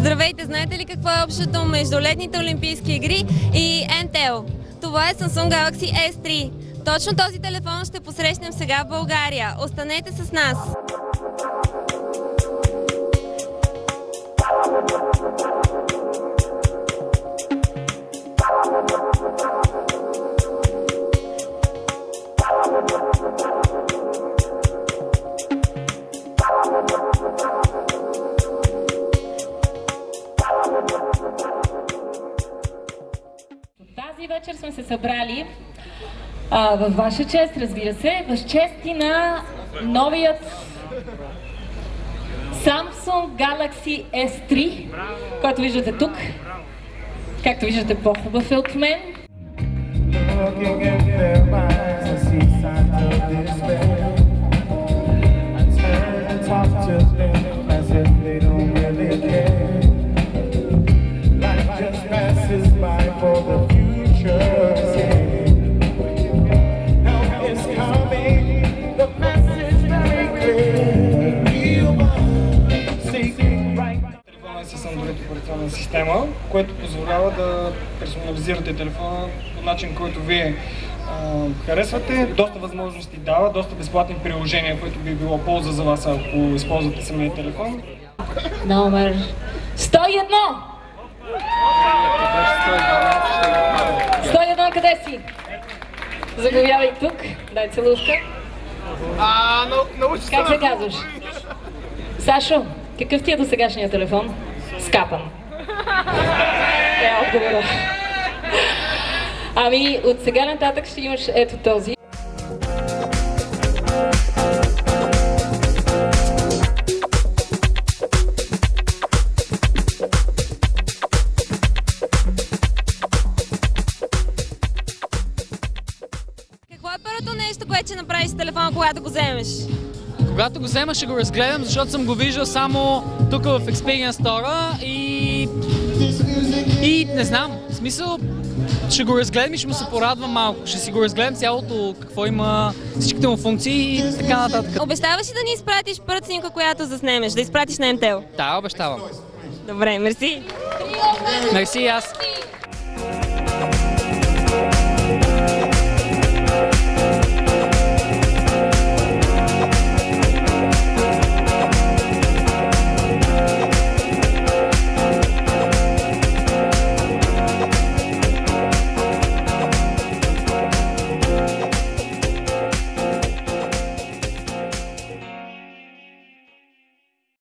Здравейте, знаете ли какво е общото между летните олимпийски игри и Intel? Това е Samsung Galaxy S3. Точно този телефон ще посрещнем сега в България. Останете с нас! Тази вечер сме се събрали във ваша чест, разбира се, в чест и на новият Samsung Galaxy S3, който виждате тук. Както виждате, по-хубав е от мен. С Android операционна система, което позволява да персонализирате телефона по начин, който вие харесвате. Доста възможности дава, доста безплатни приложения, което би било полза за вас, ако използвате самия телефон. Номер 101! 101, къде си? Заглавявай тук, дай целувка. Как се казваш? Сашо, какъв ти е досегашният телефон? Скапан. Е отговора. Ами, от сега нататък ще имаш ето този. Какво е първото нещо, което ще направиш с телефона, когато го вземеш? Когато го взема, ще го разгледам, защото съм го виждал само тук в Experience Store и не знам, в смисъл ще го разгледам и ще му се порадвам малко. Ще си го разгледам цялото, какво има, всичките му функции и така нататък. Обещаваш ли да ни изпратиш първата снимка, която заснемеш, да изпратиш на Intel? Да, обещавам. Добре, мерси. Мерси и аз.